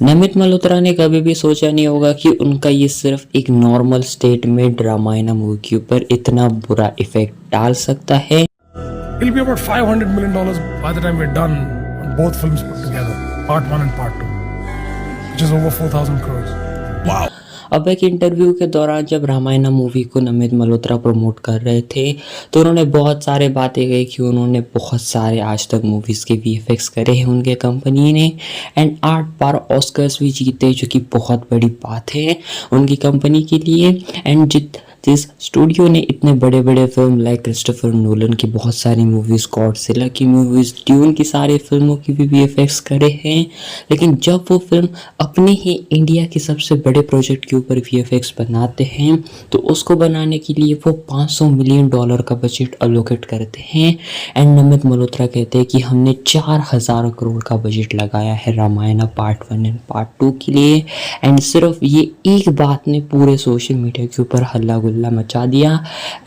नमित मल्होत्रा ने कभी भी सोचा नहीं होगा कि उनका ये सिर्फ एक नॉर्मल स्टेटमेंट रामायण मूवी के ऊपर इतना बुरा इफेक्ट डाल सकता है। It'll be about $500 million by the time we're done on both films put together, part 1 and part 2, which is over 4,000 crores. Wow. अब एक इंटरव्यू के दौरान जब रामायण मूवी को नमित मल्होत्रा प्रमोट कर रहे थे तो उन्होंने बहुत सारे बातें कही कि उन्होंने बहुत सारे आज तक मूवीज़ के वीएफएक्स करे हैं उनके कंपनी ने, एंड 8 बार ऑस्कर्स भी जीते, जो कि बहुत बड़ी बात है उनकी कंपनी के लिए। एंड जिस स्टूडियो ने इतने बड़े बड़े फिल्म लाइक क्रिस्टोफर नोलन की बहुत सारी मूवीज़, गॉडजिला की मूवीज़, ड्यून की सारी फिल्मों की भी वीएफएक्स करे हैं, लेकिन जब वो फिल्म अपने ही इंडिया के सबसे बड़े प्रोजेक्ट के ऊपर वीएफएक्स बनाते हैं तो उसको बनाने के लिए वो $500 मिलियन का बजट अलोकेट करते हैं। एंड नमित मल्होत्रा कहते हैं कि हमने 4,000 करोड़ का बजट लगाया है रामायण पार्ट 1 एंड पार्ट 2 के लिए। एंड सिर्फ ये एक बात ने पूरे सोशल मीडिया के ऊपर हल्ला गुल्ला मचा दिया।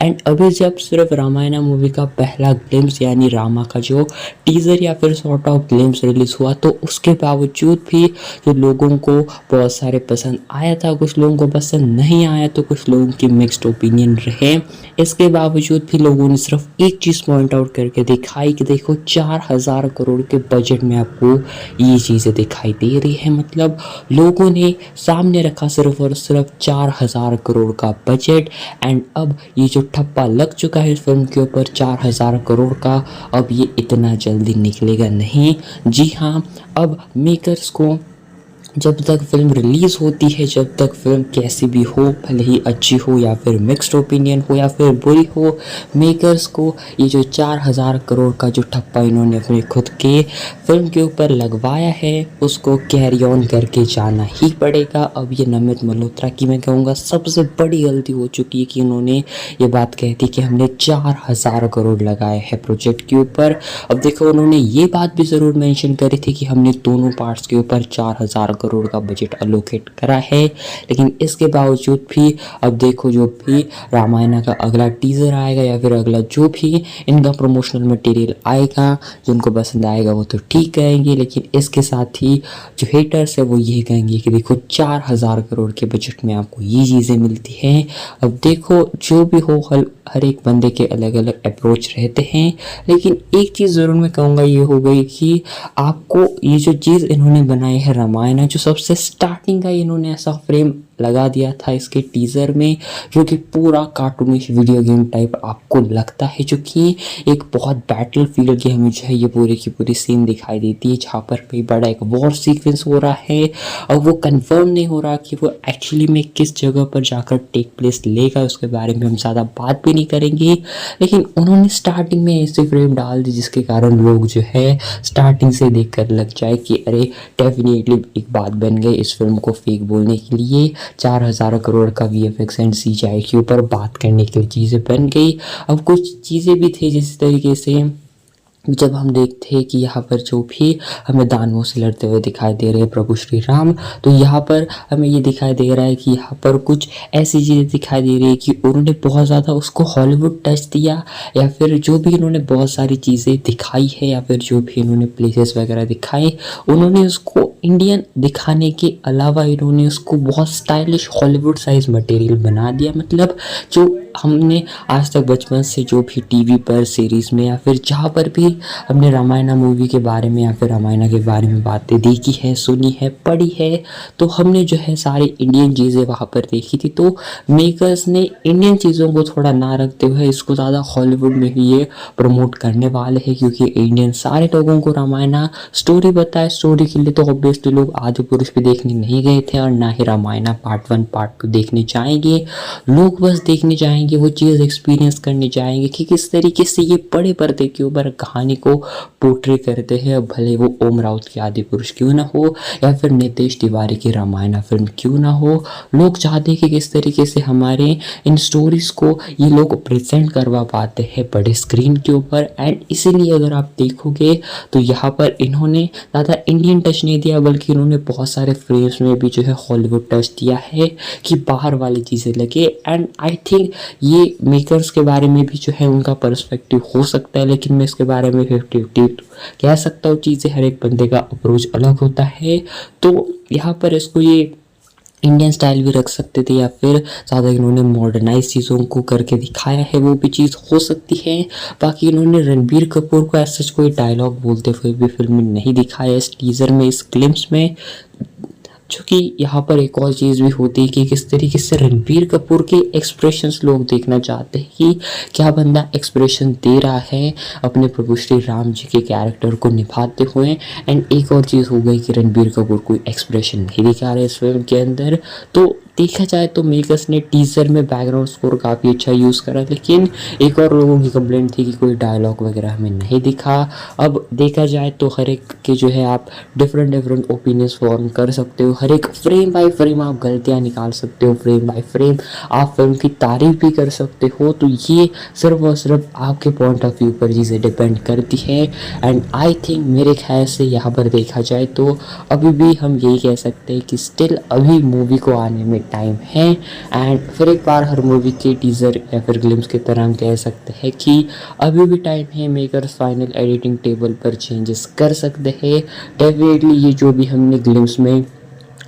एंड अभी जब सिर्फ रामायण मूवी का पहला ग्लिम्स यानी रामा का जो टीजर या फिर सॉर्ट ऑफ ग्लिम्स रिलीज हुआ तो उसके बावजूद भी जो लोगों को बहुत सारे पसंद आया था, कुछ लोगों को पसंद नहीं आया, तो कुछ लोगों की मिक्स्ड ओपिनियन रहे। इसके बावजूद भी लोगों ने सिर्फ एक चीज़ पॉइंट आउट करके दिखाई कि देखो 4,000 करोड़ के बजट में आपको ये चीज़ें दिखाई दे रही है। मतलब लोगों ने सामने रखा सिर्फ और सिर्फ 4,000 करोड़ का बजट। एंड अब ये जो ठप्पा लग चुका है इस फिल्म के ऊपर 4,000 करोड़ का, अब ये इतना जल्दी निकलेगा नहीं। जी हाँ, अब मेकर्स को जब तक फिल्म रिलीज़ होती है, जब तक फिल्म कैसी भी हो, भले ही अच्छी हो या फिर मिक्स्ड ओपिनियन हो या फिर बुरी हो, मेकर्स को ये जो 4,000 करोड़ का जो ठप्पा इन्होंने अपने खुद के फिल्म के ऊपर लगवाया है उसको कैरी ऑन करके जाना ही पड़ेगा। अब ये नमित मल्होत्रा की मैं कहूँगा सबसे बड़ी गलती हो चुकी है कि उन्होंने ये बात कही थी कि हमने 4,000 करोड़ लगाए हैं प्रोजेक्ट के ऊपर। अब देखो उन्होंने ये बात भी ज़रूर मेंशन करी थी कि हमने दोनों पार्ट्स के ऊपर 4,000 करोड़ का बजट अलोकेट करा है, लेकिन इसके बावजूद भी अब देखो जो भी रामायण का अगला टीजर आएगा या फिर अगला जो भी इनका प्रमोशनल मटेरियल आएगा, जिनको पसंद आएगा वो तो ठीक कहेंगे, लेकिन इसके साथ ही जो हेटर्स है वो ये कहेंगे कि देखो 4,000 करोड़ के बजट में आपको ये चीज़ें मिलती हैं। अब देखो जो भी हो, हर एक बंदे के अलग अलग अप्रोच रहते हैं, लेकिन एक चीज़ ज़रूर मैं कहूँगा ये हो गई कि आपको ये जो चीज़ इन्होंने बनाई है रामायण, जो सबसे स्टार्टिंग का इन्होंने ऐसा फ्रेम लगा दिया था इसके टीज़र में जो कि पूरा कार्टूनिश वीडियो गेम टाइप आपको लगता है, जो कि एक बहुत बैटल फील्ड की हमें जो है ये पूरी की पूरी सीन दिखाई देती है जहाँ पर कई बड़ा एक वॉर सीक्वेंस हो रहा है और वो कंफर्म नहीं हो रहा कि वो एक्चुअली में किस जगह पर जाकर टेक प्लेस लेगा, उसके बारे में हम ज़्यादा बात भी नहीं करेंगे। लेकिन उन्होंने स्टार्टिंग में ऐसे फ्रेम डाल दी जिसके कारण लोग जो है स्टार्टिंग से देख कर लग जाए कि अरे डेफिनेटली एक बात बन गई इस फिल्म को फेक बोलने के लिए। 4,000 करोड़ का वीएफएक्स एंड सीजीआई के ऊपर बात करने के लिए चीज़ें बन गई। अब कुछ चीज़ें भी थी जिस तरीके से जब हम देखते हैं कि यहाँ पर जो भी हमें दानवों से लड़ते हुए दिखाई दे रहे हैं प्रभु श्री राम, तो यहाँ पर हमें ये दिखाई दे रहा है कि यहाँ पर कुछ ऐसी चीज़ें दिखाई दे रही है कि उन्होंने बहुत ज़्यादा उसको हॉलीवुड टच दिया, या फिर जो भी इन्होंने बहुत सारी चीज़ें दिखाई है या फिर जो भी इन्होंने प्लेसेस वगैरह दिखाए उन्होंने उसको इंडियन दिखाने के अलावा इन्होंने उसको बहुत स्टाइलिश हॉलीवुड साइज मटेरियल बना दिया। मतलब जो हमने आज तक बचपन से जो भी टीवी पर सीरीज़ में या फिर जहाँ पर भी हमने रामायण मूवी के बारे में या फिर रामायण के बारे में बातें देखी है, सुनी है, पढ़ी है, तो हमने जो है सारी इंडियन चीज़ें वहाँ पर देखी थी। तो मेकर्स ने इंडियन चीज़ों को थोड़ा ना रखते हुए इसको ज़्यादा हॉलीवुड में ही ये प्रमोट करने वाले हैं, क्योंकि इंडियन सारे लोगों को रामायण स्टोरी बताए। स्टोरी के लिए तो ऑब्वियसली लोग आदिपुरुष भी देखने नहीं गए थे और ना ही रामायण पार्ट 1 पार्ट 2 देखने जाएंगे। लोग बस देखने जाएंगे, वो चीज़ एक्सपीरियंस करने जाएंगे कि किस तरीके से ये बड़े पर्दे के ऊपर कहानी को पोर्ट्रे करते हैं, भले वो ओम राउत की आदिपुरुष क्यों ना हो या फिर नितेश तिवारी की रामायण फिल्म क्यों ना हो। लोग चाहते हैं कि किस तरीके से हमारे इन स्टोरीज को ये लोग प्रेजेंट करवा पाते हैं बड़े स्क्रीन के ऊपर। एंड इसीलिए अगर आप देखोगे तो यहाँ पर इन्होंने ज़्यादा इंडियन टच नहीं दिया, बल्कि इन्होंने बहुत सारे फ्रेम्स में भी जो है हॉलीवुड टच दिया है कि बाहर वाली चीज़ें लगे। एंड आई थिंक ये मेकर्स के बारे में भी जो है उनका पर्सपेक्टिव हो सकता है, लेकिन मैं इसके बारे में में 50-50 कह सकता हूँ चीज़ें, हर एक बंदे का अप्रोच अलग होता है। तो यहाँ पर इसको ये इंडियन स्टाइल भी रख सकते थे या फिर ज़्यादा इन्होंने मॉडर्नाइज चीज़ों को करके दिखाया है, वो भी चीज़ हो सकती है। बाकी इन्होंने रणबीर कपूर को ऐसा कोई डायलॉग बोलते हुए भी फिल्म में नहीं दिखाया इस टीज़र में, इस ग्लिम्स में। जो कि यहाँ पर एक और चीज़ भी होती है कि किस तरीके से रणबीर कपूर के एक्सप्रेशंस लोग देखना चाहते हैं कि क्या बंदा एक्सप्रेशन दे रहा है अपने प्रभु श्री राम जी के कैरेक्टर को निभाते हुए। एंड एक और चीज़ हो गई कि रणबीर कपूर कोई एक्सप्रेशन नहीं दिखा रहे इस फिल्म के अंदर। तो देखा जाए तो मेकर्स ने टीज़र में बैकग्राउंड स्कोर काफ़ी अच्छा यूज़ करा, लेकिन एक और लोगों की कंप्लेंट थी कि कोई डायलॉग वगैरह हमें नहीं दिखा। अब देखा जाए तो हर एक के जो है आप डिफरेंट ओपिनियंस फॉर्म कर सकते हो, हर एक फ्रेम बाय फ्रेम आप गलतियाँ निकाल सकते हो, फ्रेम बाय फ्रेम आप फिल्म की तारीफ भी कर सकते हो। तो ये सिर्फ और सिर्फ आपके पॉइंट ऑफ व्यू पर चीज़ें डिपेंड करती है। एंड आई थिंक मेरे ख्याल से यहाँ पर देखा जाए तो अभी भी हम यही कह सकते हैं कि स्टिल अभी मूवी को आने में टाइम है। एंड फिर एक बार हर मूवी के टीज़र या फिर ग्लिम्स की तरह हम कह सकते हैं कि अभी भी टाइम है, मेकर्स फाइनल एडिटिंग टेबल पर चेंजेस कर सकते हैं। डेफिनेटली ये जो भी हमने ग्लिम्स में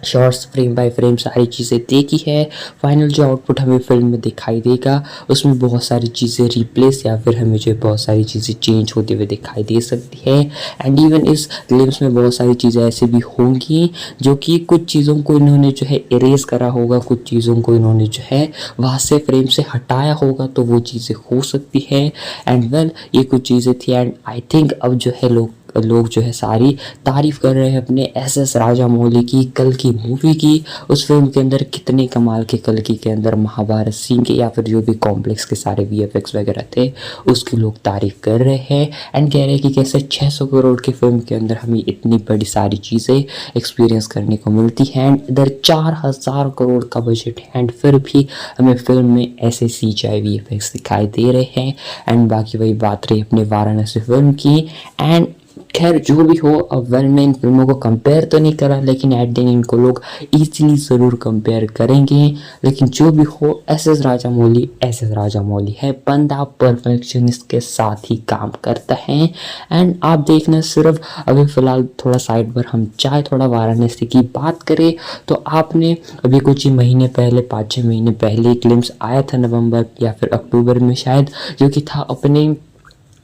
शॉर्ट्स फ्रेम बाय फ्रेम सारी चीज़ें देखी है, फाइनल जो आउटपुट हमें फिल्म में दिखाई देगा उसमें बहुत सारी चीज़ें रिप्लेस या फिर हमें जो बहुत सारी चीज़ें चेंज होते हुए दिखाई दे सकती है। एंड इवन इस ग्लिम्स में बहुत सारी चीज़ें ऐसी भी होंगी जो कि कुछ चीज़ों को इन्होंने जो है इरेज करा होगा, कुछ चीज़ों को इन्होंने जो है वहाँ से फ्रेम से हटाया होगा, तो वो चीज़ें हो सकती है। एंड वेल ये कुछ चीज़ें थी। एंड आई थिंक अब जो है लोग जो है सारी तारीफ़ कर रहे हैं अपने एस राजामौली की कल की मूवी की। उस फिल्म के अंदर कितने कमाल के कल की के अंदर महाभारत सीन के या फिर जो भी कॉम्प्लेक्स के सारे VFX वगैरह थे उसकी लोग तारीफ़ कर रहे हैं। एंड कह रहे हैं कि कैसे 600 करोड़ की फिल्म के अंदर हमें इतनी बड़ी सारी चीज़ें एक्सपीरियंस करने को मिलती हैं। एंड इधर 4000 करोड़ का बजट है एंड फिर भी हमें फिल्म में ऐसे CGI VFX दिखाई दे रहे हैं। एंड बाकी वही बात रही अपने वाराणसी फिल्म की। एंड खैर जो भी हो, अब वेल मैं इन फिल्मों को कंपेयर तो नहीं करा, लेकिन एट द एंड इनको लोग इजीली ज़रूर कंपेयर करेंगे। लेकिन जो भी हो, एस राजामौली है, बंदा परफेक्शनिस्ट के साथ ही काम करता है। एंड आप देखना सिर्फ अभी फ़िलहाल थोड़ा साइड पर हम चाहे थोड़ा वाराणसी की बात करें तो आपने अभी कुछ ही महीने पहले 5-6 महीने पहले ग्लिम्स आया था नवंबर या फिर अक्टूबर में शायद, जो कि था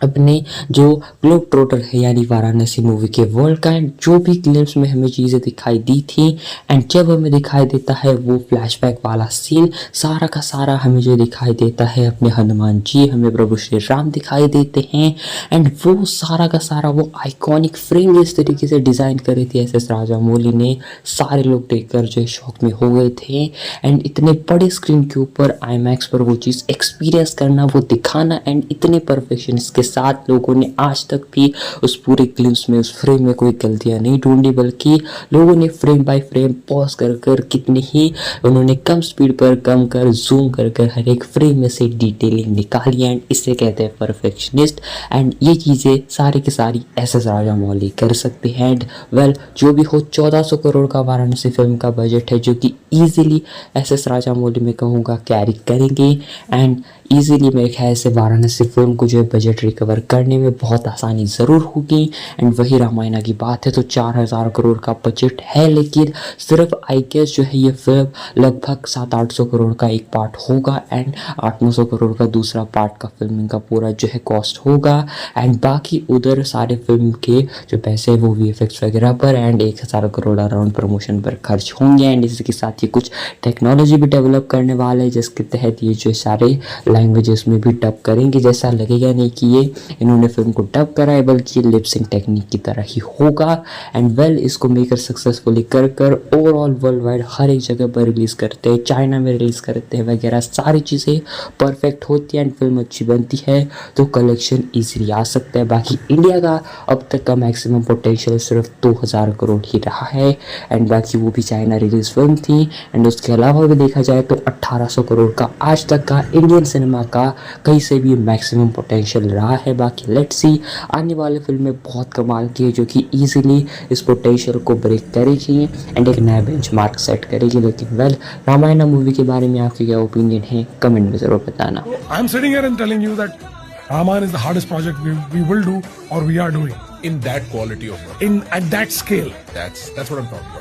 अपने जो ग्लोब ट्रोटर है यानी वाराणसी मूवी के वर्ल्ड का। एंड जो भी ग्लिम्स में हमें चीज़ें दिखाई दी थी एंड जब हमें दिखाई देता है वो फ्लैशबैक वाला सीन, सारा का सारा हमें जो दिखाई देता है अपने हनुमान जी, हमें प्रभु श्री राम दिखाई देते हैं। एंड वो सारा का सारा वो आइकॉनिक फ्रेम जिस तरीके से डिज़ाइन करे थे एस राजामौली ने, सारे लोग देखकर जो शौक में हो गए थे। एंड इतने बड़े स्क्रीन के ऊपर IMAX पर वो चीज़ एक्सपीरियंस करना, वो दिखाना, एंड इतने परफेक्शन के साथ लोगों ने आज तक भी उस पूरे ग्लिम्स में उस फ्रेम में कोई गलतियां नहीं ढूंढी, बल्कि लोगों ने फ्रेम बाय फ्रेम पॉज कर कितनी ही उन्होंने कम स्पीड पर कम कर जूम कर हर एक फ्रेम में से डिटेलिंग निकाली। एंड इसे कहते हैं परफेक्शनिस्ट। एंड ये चीज़ें सारी की सारी एस राजामौली कर सकते हैं। एंड वेल जो भी हो, 1400 करोड़ का वाराणसी फिल्म का बजट है जो कि ईजिली एस राजामौली में कहूँगा कैरी करेंगे। एंड ईजिली मेरे ख्याल से वाराणसी फिल्म को जो है बजट रिकवर करने में बहुत आसानी ज़रूर होगी। एंड वही रामायण की बात है तो 4000 करोड़ का बजट है, लेकिन सिर्फ आई गेस जो है ये फिल्म लगभग 700-800 करोड़ का एक पार्ट होगा एंड 800-900 करोड़ का दूसरा पार्ट का फिल्मिंग का पूरा जो है कॉस्ट होगा। एंड बाकी उधर सारे फिल्म के जो पैसे हैं वो VFX वगैरह पर एंड 1000 करोड़ अराउंड प्रमोशन पर खर्च होंगे। एंड इसके साथ ही कुछ टेक्नोलॉजी भी डेवलप करने वाले हैं जिसके तहत ये जो सारे लैंग्वेजेस में भी डब करेंगे। जैसा लगेगा नहीं कि ये इन्होंने फिल्म को डब करा है, बल्कि ये लिपसिंग टेक्निक की तरह ही होगा। एंड वेल इसको मेकर सक्सेसफुली कर ओवरऑल वर्ल्ड वाइड हर एक जगह पर रिलीज़ करते हैं, चाइना में रिलीज़ करते हैं वगैरह, सारी चीज़ें परफेक्ट होती हैं एंड फिल्म अच्छी बनती है तो कलेक्शन ईजिली आ सकता है। बाकी इंडिया का अब तक का मैक्सिमम पोटेंशियल सिर्फ 2000 करोड़ ही रहा है एंड बाकी वो भी चाइना रिलीज फिल्म थी। एंड उसके अलावा भी देखा जाए तो 1800 करोड़ का आज तक का इंडियन सिनेमा का कहीं से भी मैक्सिमम पोटेंशियल रहा है। बाकी लेट्स सी आने वाले फिल्म में बहुत कमाल की है जो कि ईजिली इस पोटेंशियल को ब्रेक करेगी एंड एक नया बेंचमार्क सेट करेगी। लेकिन वेल रामायण मूवी के बारे में आपके क्या ओपिनियन है कमेंट में ज़रूर बताना। I'm sitting here and telling you that Ramayana is the hardest project we will do or we are doing In that quality of work. at that scale. That's what I'm talking about.